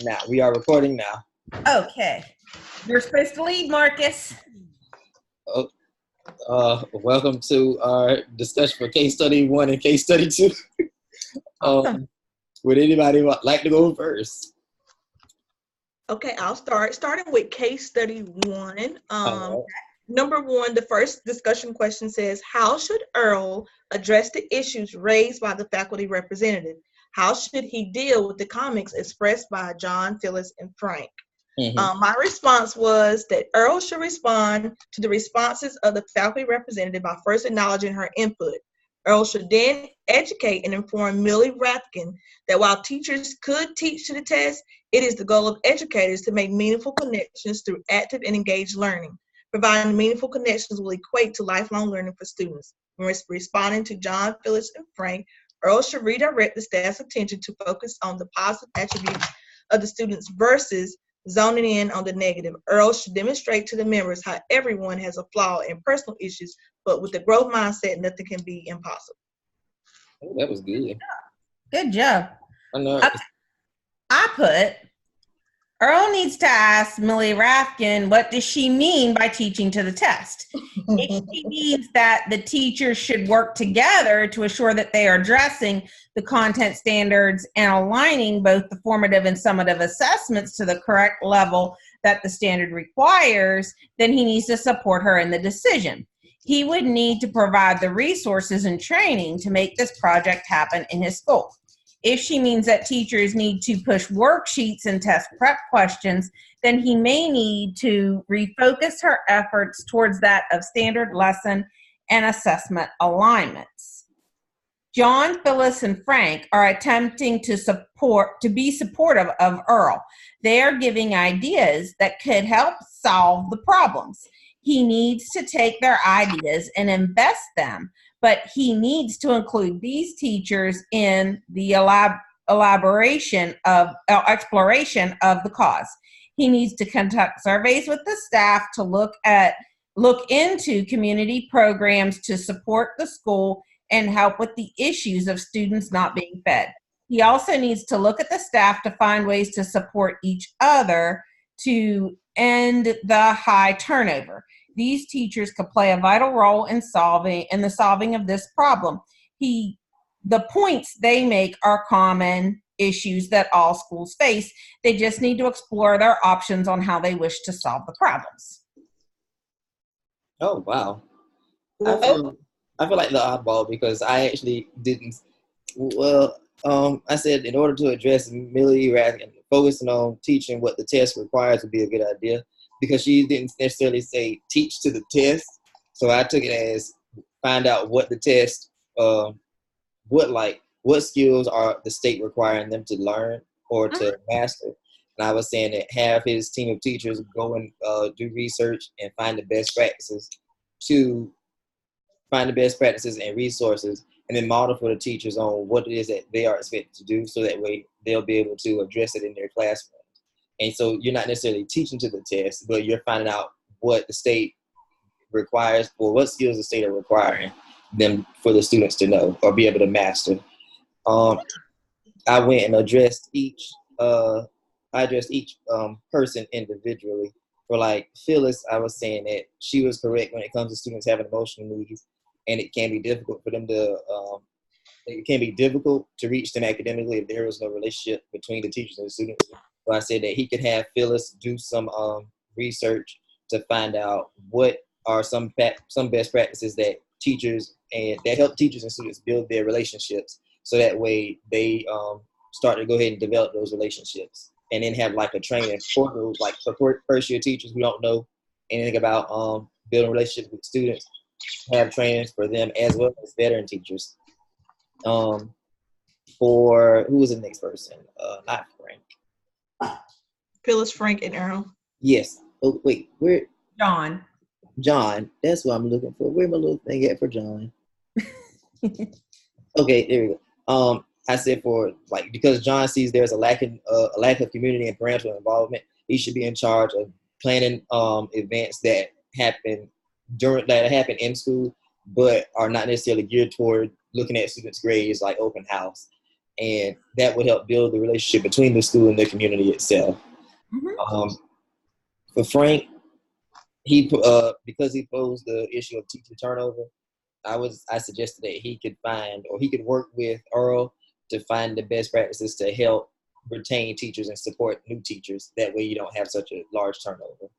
Now we are recording now. Okay. You're supposed to lead, Marcus. Welcome to our discussion for case study 1 and case study 2. Awesome. Would anybody like to go first? Okay, I'll start. Starting with case study 1. Right. Number 1, the first discussion question says, how should Earl address the issues raised by the faculty representative? How should he deal with the comments expressed by John, Phyllis, and Frank? My response was that Earl should respond to the responses of the faculty representative by first acknowledging her input. Earl should then educate and inform Millie Rathkin that while teachers could teach to the test, it is the goal of educators to make meaningful connections through active and engaged learning. Providing meaningful connections will equate to lifelong learning for students. When responding to John, Phyllis, and Frank, Earl should redirect the staff's attention to focus on the positive attributes of the students versus zoning in on the negative. Earl should demonstrate to the members how everyone has a flaw and personal issues, but with the growth mindset, nothing can be impossible. Oh, that was good. Good job. I know. I put, Earl needs to ask Millie Rathkin, what does she mean by teaching to the test? If she means that the teachers should work together to assure that they are addressing the content standards and aligning both the formative and summative assessments to the correct level that the standard requires, then he needs to support her in the decision. He would need to provide the resources and training to make this project happen in his school. If she means that teachers need to push worksheets and test prep questions, then he may need to refocus her efforts towards that of standard lesson and assessment alignments. John, Phyllis, and Frank are attempting to be supportive of Earl. They are giving ideas that could help solve the problems. He needs to take their ideas and invest them, but he needs to include these teachers in the exploration of the cause. He needs to conduct surveys with the staff to look into community programs to support the school and help with the issues of students not being fed. He also needs to look at the staff to find ways to support each other to end the high turnover. These teachers could play a vital role in the solving of this problem. The points they make are common issues that all schools face. They just need to explore their options on how they wish to solve the problems. Oh, wow. I feel like the oddball because I actually didn't. Well, I said in order to address Millie Rathkin, focusing on teaching what the test requires would be a good idea because she didn't necessarily say teach to the test. So I took it as find out what the test, what skills are the state requiring them to learn or to master. And I was saying that have his team of teachers go and do research and find the best practices and resources, and then model for the teachers on what it is that they are expected to do, so that way they'll be able to address it in their classroom. And so you're not necessarily teaching to the test, but you're finding out what the state requires or what skills the state are requiring them for the students to know or be able to master. I went and addressed each person individually. For like Phyllis, I was saying that she was correct when it comes to students having emotional needs, and it can be difficult for them to reach them academically if there was no relationship between the teachers and the students. So I said that he could have Phyllis do some research to find out what are some best practices that help teachers and students build their relationships, so that way they start to go ahead and develop those relationships. And then have like a training for those like support first year teachers who don't know anything about building relationships with students, have trainings for them as well as veteran teachers. For who was the next person? Not Frank. Phyllis, Frank, and Earl. Yes. Oh wait, where? John. That's what I'm looking for. Where my little thing at for John? Okay, there we go. I said because John sees there's a lack of community and parental involvement, he should be in charge of planning events that happen in school, but are not necessarily geared toward looking at students' grades, like open house. and that would help build the relationship between the school and the community itself. Mhm. For Frank, he because he posed the issue of teacher turnover, I suggested that he could work with Earl to find the best practices to help retain teachers and support new teachers. That way you don't have such a large turnover.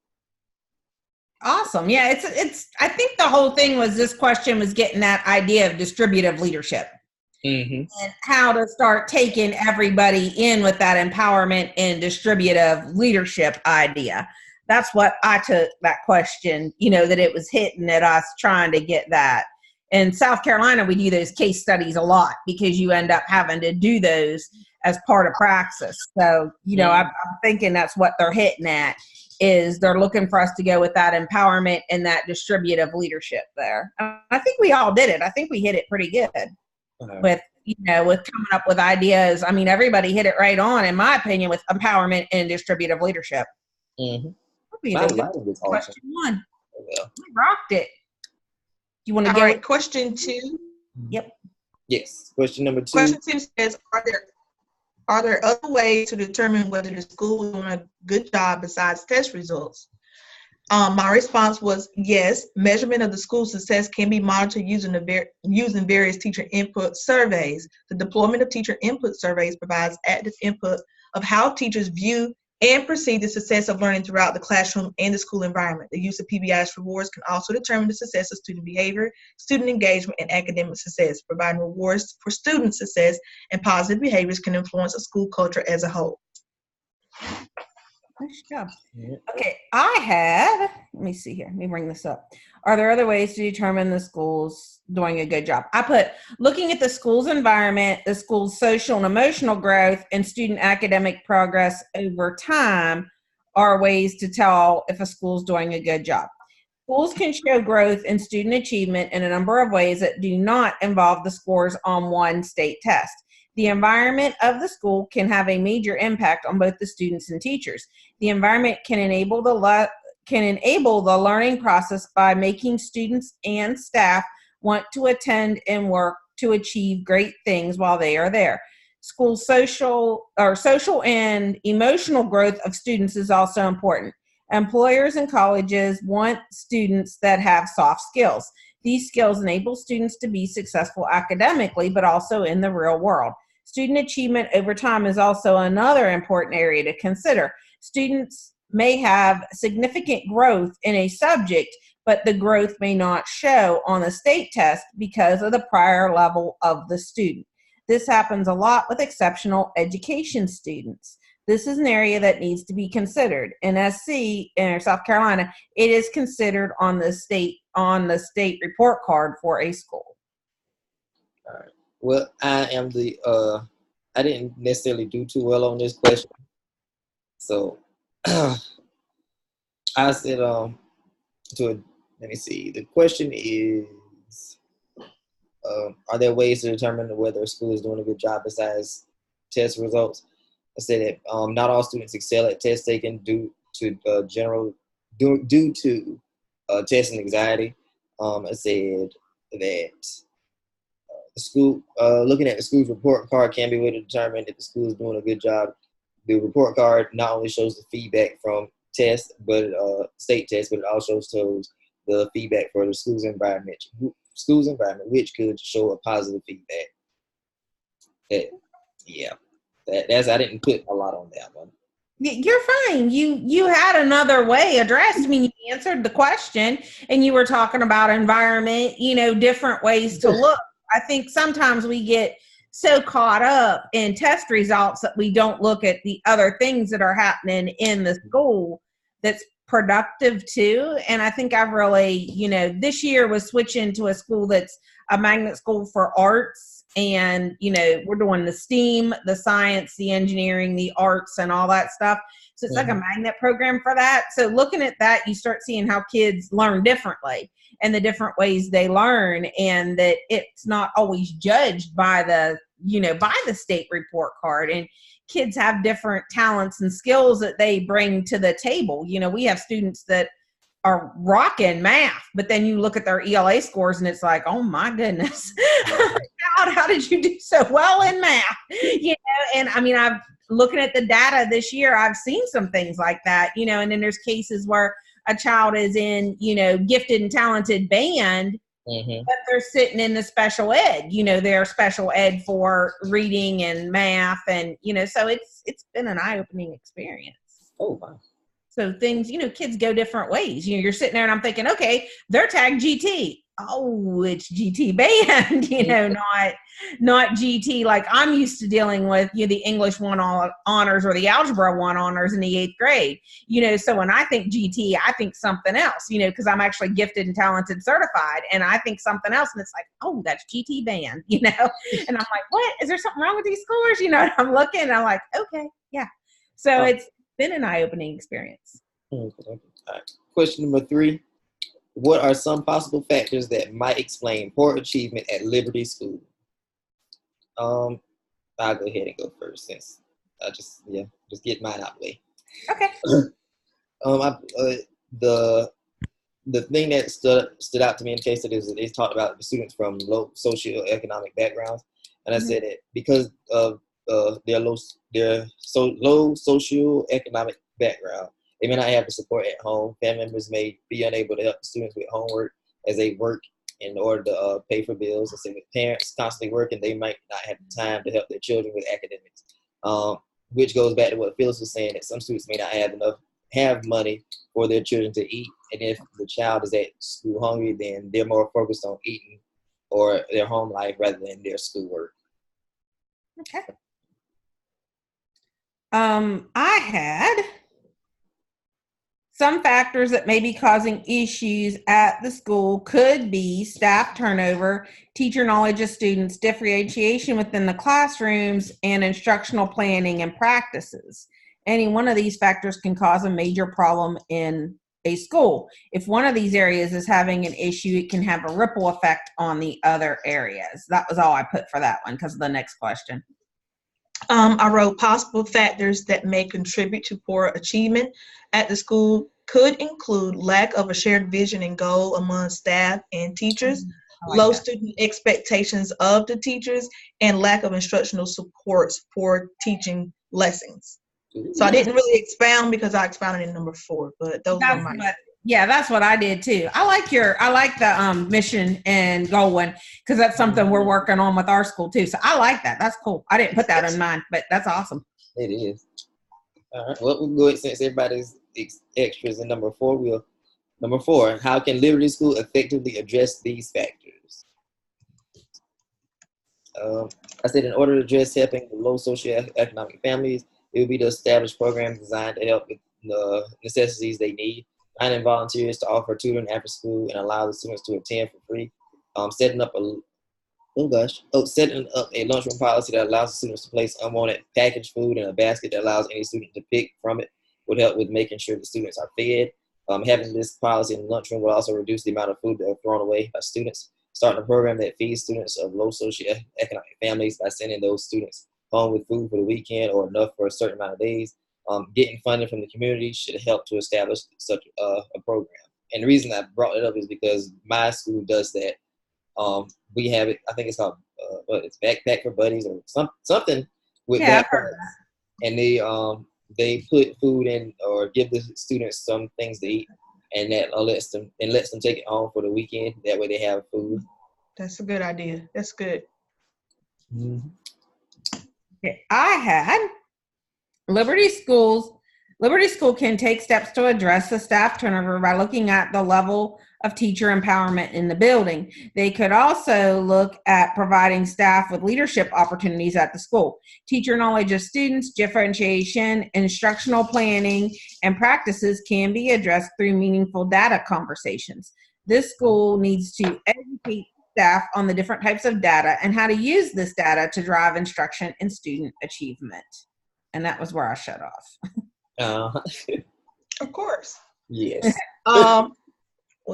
Awesome. Yeah, it's I think the whole thing was this question was getting that idea of distributive leadership. Mm-hmm. And how to start taking everybody in with that empowerment and distributive leadership idea. That's what I took that question, that it was hitting at us trying to get that. In South Carolina, we do those case studies a lot because you end up having to do those as part of praxis. So, I'm thinking that's what they're hitting at, is they're looking for us to go with that empowerment and that distributive leadership there. I think we all did it. I think we hit it pretty good with coming up with ideas. I mean, everybody hit it right on, in my opinion, with empowerment and distributive leadership. Mm-hmm. Question one. Well. We rocked it. You want to go? All right, question 2. Yep. Yes. Question number 2. Question 2 says, are there other ways to determine whether the school is doing a good job besides test results? My response was yes. Measurement of the school's success can be monitored using various teacher input surveys. The deployment of teacher input surveys provides active input of how teachers view and perceive the success of learning throughout the classroom and the school environment. The use of PBI's rewards can also determine the success of student behavior, student engagement, and academic success. Providing rewards for student success and positive behaviors can influence a school culture as a whole. Nice job. Okay, let me see here. Let me bring this up. Are there other ways to determine the school's doing a good job? I put looking at the school's environment, the school's social and emotional growth, and student academic progress over time are ways to tell if a school's doing a good job. Schools can show growth in student achievement in a number of ways that do not involve the scores on one state test. The environment of the school can have a major impact on both the students and teachers. The environment can enable the learning process by making students and staff want to attend and work to achieve great things while they are there. School social and emotional growth of students is also important. Employers and colleges want students that have soft skills. These skills enable students to be successful academically, but also in the real world. Student achievement over time is also another important area to consider. Students may have significant growth in a subject, but the growth may not show on the state test because of the prior level of the student. This happens a lot with exceptional education students. This is an area that needs to be considered. In SC, in South Carolina, it is considered on the state report card for a school. All right. Well, I didn't necessarily do too well on this question. So I said, let me see. The question is, are there ways to determine whether a school is doing a good job besides test results? I said that not all students excel at test taking due to test anxiety. I said that the school, looking at the school's report card can be a way to determine if the school is doing a good job. The report card not only shows the feedback from tests, but state tests, but it also shows the feedback for the school's environment, which could show a positive feedback. I didn't put a lot on that one. You're fine. You had another way addressed. I mean, you answered the question, and you were talking about environment. Different ways to look. I think sometimes we get so caught up in test results that we don't look at the other things that are happening in the school that's productive too. And I think I've really, this year was switching to a school that's a magnet school for arts. And, we're doing the STEAM, the science, the engineering, the arts, and all that stuff. So it's like a magnet program for that. So looking at that, you start seeing how kids learn differently and the different ways they learn, and that it's not always judged by the state report card. And kids have different talents and skills that they bring to the table. We have students that are rocking math, but then you look at their ELA scores and it's like, oh my goodness, how how did you do so well in math? And I mean, I'm looking at the data this year, I've seen some things like that, and then there's cases where a child is in, gifted and talented band, but they're sitting in the special ed, they're special ed for reading and math. And, so it's been an eye-opening experience. Oh, wow. So things, kids go different ways. You're sitting there and I'm thinking, okay, they're tagged GT. Oh, it's GT band, not GT like I'm used to dealing with, the English 1 honors or the Algebra 1 honors in the 8th grade. So when I think GT, I think something else, because I'm actually gifted and talented certified. And I think something else. And it's like, oh, that's GT band, And I'm like, what? Is there something wrong with these scores? And I'm looking and I'm like, okay, yeah. So it's been an eye-opening experience. All right. Question number 3. What are some possible factors that might explain poor achievement at Liberty School? I'll go ahead and go first since I just get mine out of the way. Okay. The thing that stood out to me in case of this is they talked about the students from low socioeconomic backgrounds, and I said that because of their low socioeconomic background, they may not have the support at home. Family members may be unable to help the students with homework as they work in order to pay for bills. And so with parents constantly working, they might not have the time to help their children with academics. Which goes back to what Phyllis was saying, that some students may not have money for their children to eat. And if the child is at school hungry, then they're more focused on eating or their home life rather than their schoolwork. Okay. I had some factors that may be causing issues at the school could be staff turnover, teacher knowledge of students, differentiation within the classrooms, and instructional planning and practices. Any one of these factors can cause a major problem in a school. If one of these areas is having an issue, it can have a ripple effect on the other areas. That was all I put for that one because of the next question. I wrote possible factors that may contribute to poor achievement at the school could include lack of a shared vision and goal among staff and teachers, low student expectations of the teachers, and lack of instructional supports for teaching lessons. So I didn't really expound because I expounded in number 4, but those were my. That's what I did too. I like the mission and goal one because that's something we're working on with our school too. So I like that. That's cool. I didn't put that in mine, but that's awesome. It is. All right. Well, we'll go ahead since everybody's extras in number 4. Number 4. How can Liberty School effectively address these factors? I said in order to address helping the low socioeconomic families, it would be to establish programs designed to help with the necessities they need. Finding volunteers to offer tutoring after school and allow the students to attend for free. Setting up a lunchroom policy that allows the students to place unwanted packaged food in a basket that allows any student to pick from it would help with making sure the students are fed. Having this policy in the lunchroom will also reduce the amount of food that are thrown away by students. Starting a program that feeds students of low socioeconomic families by sending those students home with food for the weekend or enough for a certain amount of days. Getting funding from the community should help to establish such a program. And the reason I brought it up is because my school does that. We have it, I think it's called, it's Backpack for Buddies or something with that. And they put food in or give the students some things to eat, and that lets them take it home for the weekend. That way they have food. That's a good idea. That's good. Mm-hmm. Okay. I had Liberty School can take steps to address the staff turnover by looking at the level of teacher empowerment in the building. They could also look at providing staff with leadership opportunities at the school. Teacher knowledge of students, differentiation, instructional planning, and practices can be addressed through meaningful data conversations. This school needs to educate staff on the different types of data and how to use this data to drive instruction and student achievement. And that was where I shut off. Of course. Yes. Well,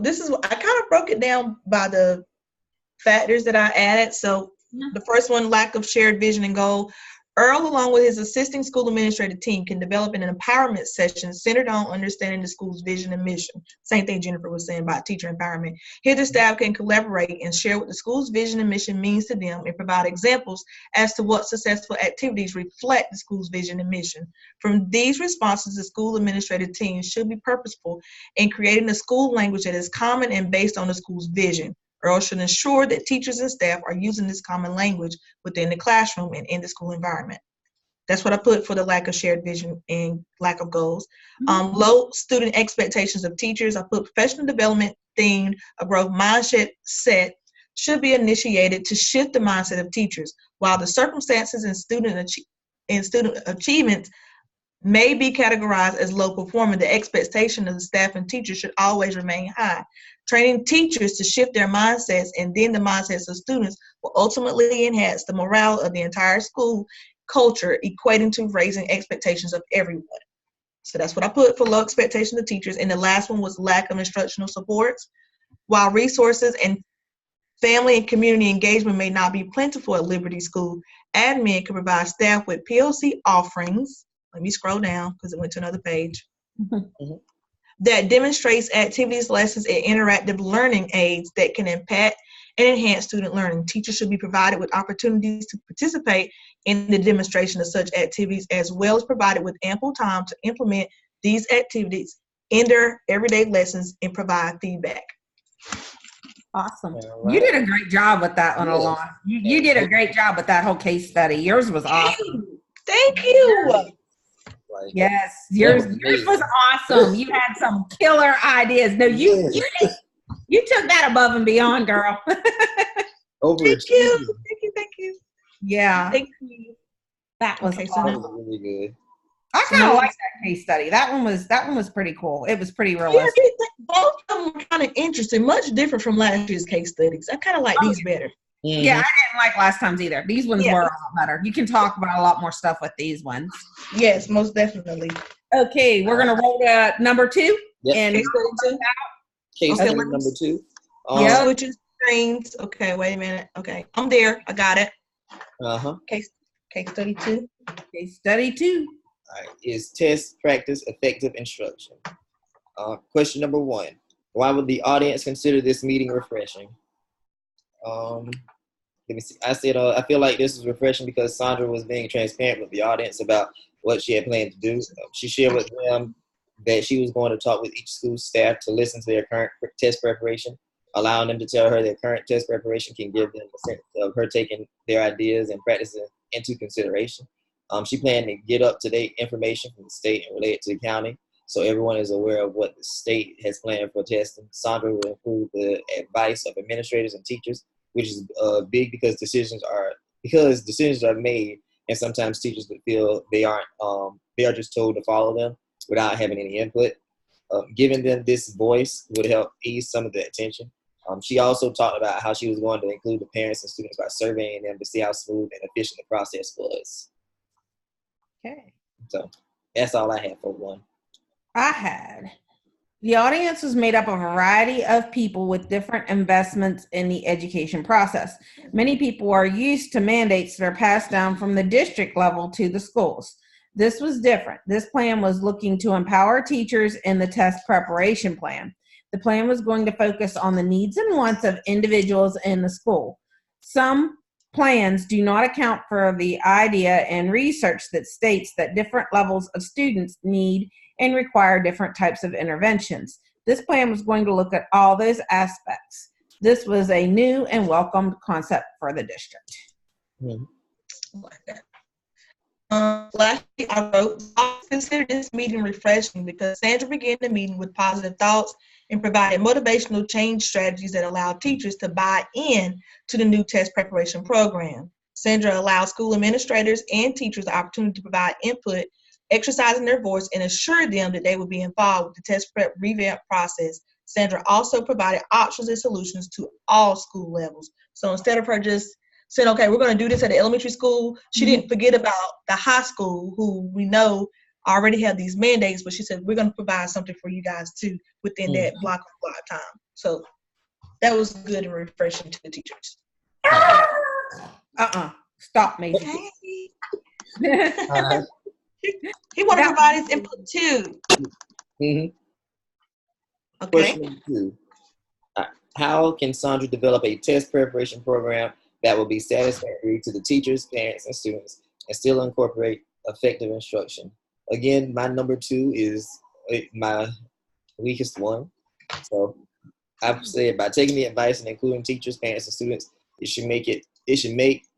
this is what I kind of broke it down by the factors that I added. So the first one, lack of shared vision and goal. Earl, along with his assisting school administrative team, can develop an empowerment session centered on understanding the school's vision and mission. Same thing Jennifer was saying about teacher empowerment. Here, the staff can collaborate and share what the school's vision and mission means to them and provide examples as to what successful activities reflect the school's vision and mission. From these responses, the school administrative team should be purposeful in creating a school language that is common and based on the school's vision. Earl should ensure that teachers and staff are using this common language within the classroom and in the school environment. That's what I put for the lack of shared vision and lack of goals. Low student expectations of teachers. I put professional development themed a growth mindset set should be initiated to shift the mindset of teachers. While the circumstances and student achievements may be categorized as low performing, the expectation of the staff and teachers should always remain high. Training teachers to shift their mindsets and then the mindsets of students will ultimately enhance the morale of the entire school culture, equating to raising expectations of everyone. So that's what I put for low expectations of teachers. And the last one was lack of instructional supports. While resources and family and community engagement may not be plentiful at Liberty School, admin can provide staff with PLC offerings. Let me scroll down because it went to another page. That demonstrates activities, lessons, and interactive learning aids that can impact and enhance student learning. Teachers should be provided with opportunities to participate in the demonstration of such activities, as well as provided with ample time to implement these activities in their everyday lessons and provide feedback. Awesome. Right. You did a great job with that one, Yes. Alon. You did a great job with that whole case study. Yours was awesome. Thank you. Like, Yes, yours was awesome. You had some killer ideas. No, you took that above and beyond, girl. Thank you. Yeah, Thank you. that was Okay, so that awesome. was really good. I kind of like that case study. That one was pretty cool. It was pretty realistic. Both of them were kind of interesting, much different from last year's case studies. I kind of like these better. Yeah, I didn't like last time's either. These ones were a lot better. You can talk about a lot more stuff with these ones. Yes, most definitely. Okay, we're gonna roll to number 2. Yep. And Case study 2. Case Okay, study number 2. Yeah. Switching screens. Okay, wait a minute. Okay, I'm there. I got it. Case study 2. Case study 2. All right. Is test practice effective instruction? Question number 1. Why would the audience consider this meeting refreshing? Let me see. I said I feel like this is refreshing because Sandra was being transparent with the audience about what she had planned to do. She shared with them that she was going to talk with each school staff to listen to their current test preparation, allowing them to tell her their current test preparation can give them a sense of her taking their ideas and practices into consideration. She planned to get up-to-date information from the state and relay it to the county, so everyone is aware of what the state has planned for testing. Sandra will include the advice of administrators and teachers, which is big because decisions are made, and sometimes teachers feel they are just told to follow them without having any input. Giving them this voice would help ease some of the attention. She also talked about how she was going to include the parents and students by surveying them to see how smooth and efficient the process was. Okay. So that's all I had for 1. The audience was made up of a variety of people with different investments in the education process. Many people are used to mandates that are passed down from the district level to the schools. This was different. This plan was looking to empower teachers in the test preparation plan. The plan was going to focus on the needs and wants of individuals in the school. Some plans do not account for the idea and research that states that different levels of students need and require different types of interventions. This plan was going to look at all those aspects. This was a new and welcomed concept for the district. Lastly, I wrote, I consider this meeting refreshing because Sandra began the meeting with positive thoughts and provided motivational change strategies that allow teachers to buy in to the new test preparation program. Sandra allowed school administrators and teachers the opportunity to provide input, exercising their voice, and assure them that they would be involved with the test prep revamp process. Sandra also provided options and solutions to all school levels. So instead of her just saying, okay, we're going to do this at the elementary school, she didn't forget about the high school, who we know already have these mandates, but she said, we're going to provide something for you guys too within that block time. So that was good and refreshing to the teachers. Stop, Maisie. Okay. He want to provide his input too. Mhm. Okay. Question number 2. How can Sandra develop a test preparation program that will be satisfactory to the teachers, parents, and students and still incorporate effective instruction? Again, my number 2 is my weakest one. So I've said by taking the advice and including teachers, parents, and students, it should make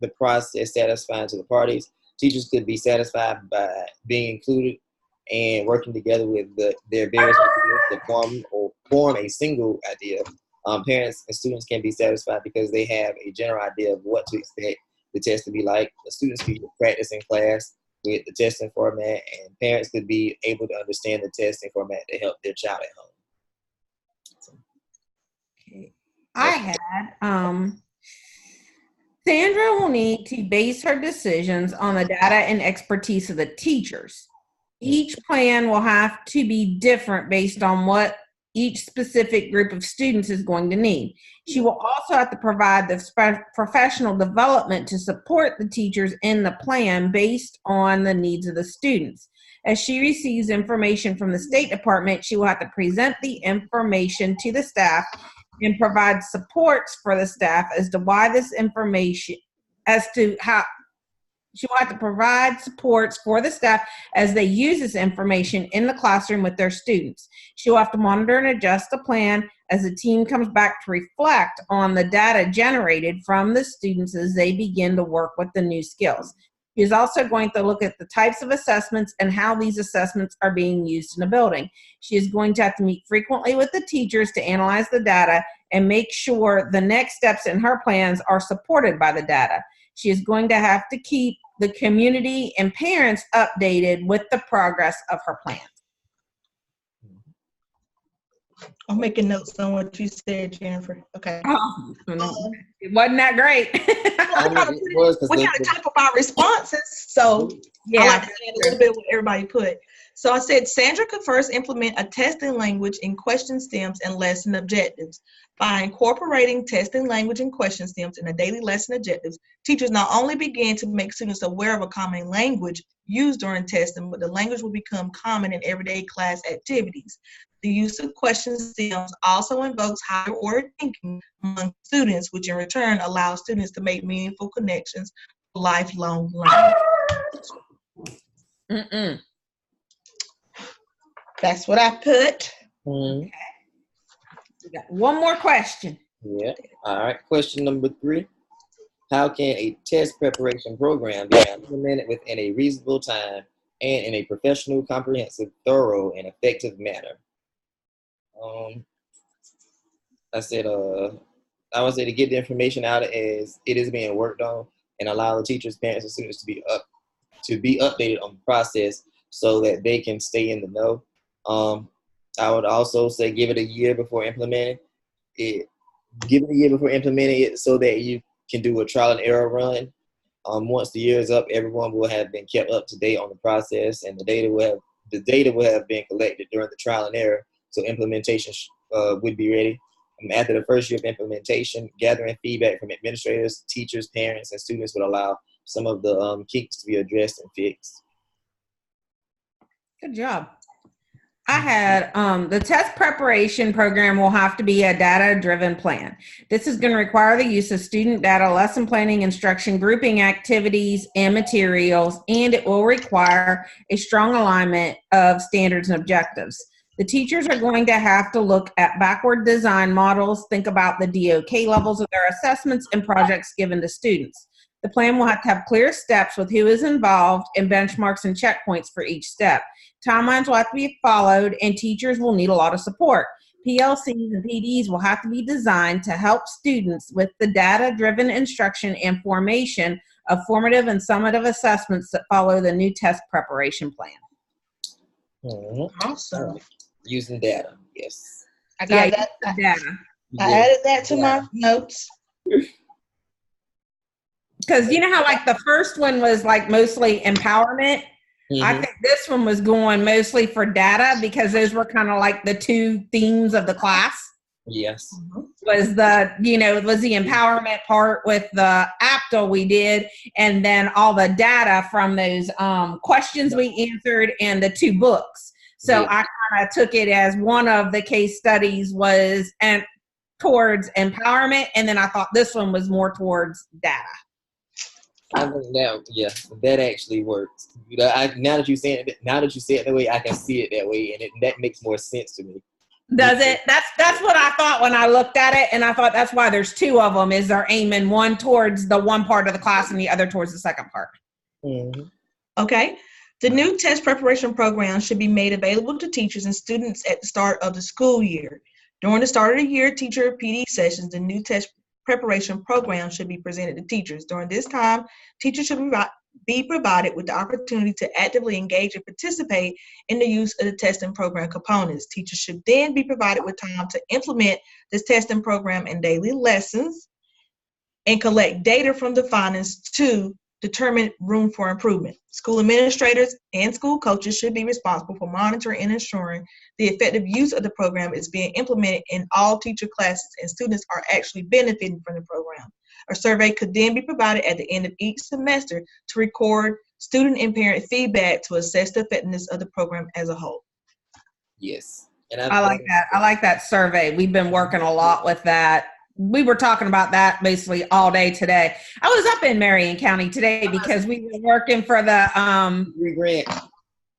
the process satisfying to the parties. Teachers could be satisfied by being included and working together with their various ideas to form a single idea. Parents and students can be satisfied because they have a general idea of what to expect the test to be like. The students could practice in class with the testing format, and parents could be able to understand the testing format to help their child at home. I had Sandra will need to base her decisions on the data and expertise of the teachers. Each plan will have to be different based on what each specific group of students is going to need. She will also have to provide the professional development to support the teachers in the plan based on the needs of the students. As she receives information from the State Department, she will have to present the information to the staff and provide supports for the staff as to why this information, as to how she will have to provide supports for the staff as they use this information in the classroom with their students. She will have to monitor and adjust the plan as the team comes back to reflect on the data generated from the students as they begin to work with the new skills. She is also going to look at the types of assessments and how these assessments are being used in the building. She is going to have to meet frequently with the teachers to analyze the data and make sure the next steps in her plans are supported by the data. She is going to have to keep the community and parents updated with the progress of her plans. I'm making notes on what you said, Jennifer. Okay. Oh, it wasn't that great. We got to type up our responses, so yeah, I like to add a little bit of what everybody put. So I said Sandra could first implement a testing language in question stems and lesson objectives. By incorporating testing language and question stems in the daily lesson objectives, teachers not only begin to make students aware of a common language used during testing, but the language will become common in everyday class activities. The use of question stems also invokes higher order thinking among students, which in return allows students to make meaningful connections for lifelong learning. That's what I put. Mm-hmm. We got one more question. Yeah. All right. Question number 3. How can a test preparation program be implemented within a reasonable time and in a professional, comprehensive, thorough, and effective manner? I would say to get the information out as it is being worked on and allow the teachers, parents, and students to be updated on the process so that they can stay in the know. I would also say give it a year before implementing it. Give it a year before implementing it so that you can do a trial and error run. Once the year is up, everyone will have been kept up to date on the process, and the data will have been collected during the trial and error, so implementation would be ready. After the first year of implementation, gathering feedback from administrators, teachers, parents, and students would allow some of the kinks to be addressed and fixed. Good job. I had the test preparation program will have to be a data-driven plan. This is going to require the use of student data, lesson planning, instruction, grouping activities, and materials, and it will require a strong alignment of standards and objectives. The teachers are going to have to look at backward design models, think about the DOK levels of their assessments and projects given to students. The plan will have to have clear steps with who is involved and benchmarks and checkpoints for each step. Timelines will have to be followed, and teachers will need a lot of support. PLCs and PDs will have to be designed to help students with the data-driven instruction and formation of formative and summative assessments that follow the new test preparation plan. Mm-hmm. Awesome. Using data, yes. I got that. Data. I added that to my notes. Because you know how like the first one was like mostly empowerment? Mm-hmm. I think this one was going mostly for data because those were kind of like the two themes of the class. Yes. was the empowerment part with the APTL we did, and then all the data from those questions we answered and the 2 books. So Yeah. I kind of took it as one of the case studies was towards empowerment, and then I thought this one was more towards data. I mean, that actually works. Now that you say it that way, I can see it that way, and that makes more sense to me. Does it? That's what I thought when I looked at it, and I thought that's why there's 2 of them. Is they're aiming one towards the one part of the class and the other towards the second part. Mm-hmm. Okay. The new test preparation program should be made available to teachers and students at the start of the school year. During the start of the year teacher PD sessions, the new test preparation program should be presented to teachers. During this time, teachers should be provided with the opportunity to actively engage and participate in the use of the testing program components. Teachers should then be provided with time to implement this testing program in daily lessons and collect data from the findings to determine room for improvement. School administrators and school coaches should be responsible for monitoring and ensuring the effective use of the program is being implemented in all teacher classes and students are actually benefiting from the program. A survey could then be provided at the end of each semester to record student and parent feedback to assess the effectiveness of the program as a whole. Yes. And I like that. I like that survey. We've been working a lot with that. We were talking about that basically all day today. I was up in Marion County today because we were working for the grant.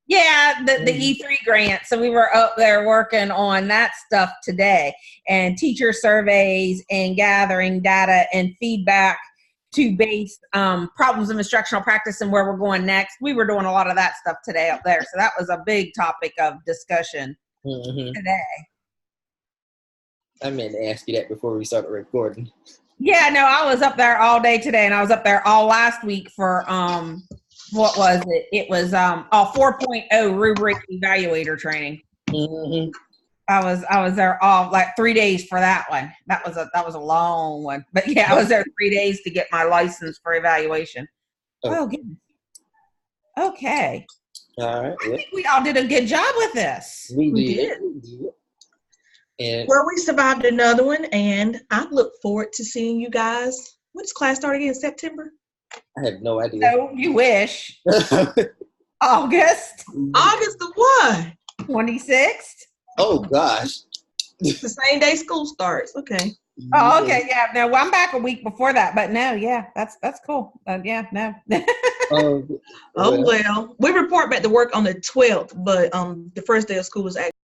Yeah, the E3 grant. So we were up there working on that stuff today, and teacher surveys and gathering data and feedback to base problems of instructional practice and where we're going next. We were doing a lot of that stuff today up there. So that was a big topic of discussion today. I meant to ask you that before we started recording. Yeah, no, I was up there all day today, and I was up there all last week for what was it? It was 4.0 rubric evaluator training. Mm-hmm. I was there all like 3 days for that one. That was a long one, but yeah, I was there 3 days to get my license for evaluation. Oh goodness. Okay. All right. I think we all did a good job with this. We did. And well, we survived another one, and I look forward to seeing you guys. When's class start again? September? I have no idea. No, you wish. August the what? 26th. Oh gosh. It's the same day school starts. Okay. Oh, okay, yeah. No, well, I'm back a week before that, but no, yeah, that's cool. Yeah, no. Well, we report back to work on the 12th, but the first day of school is actually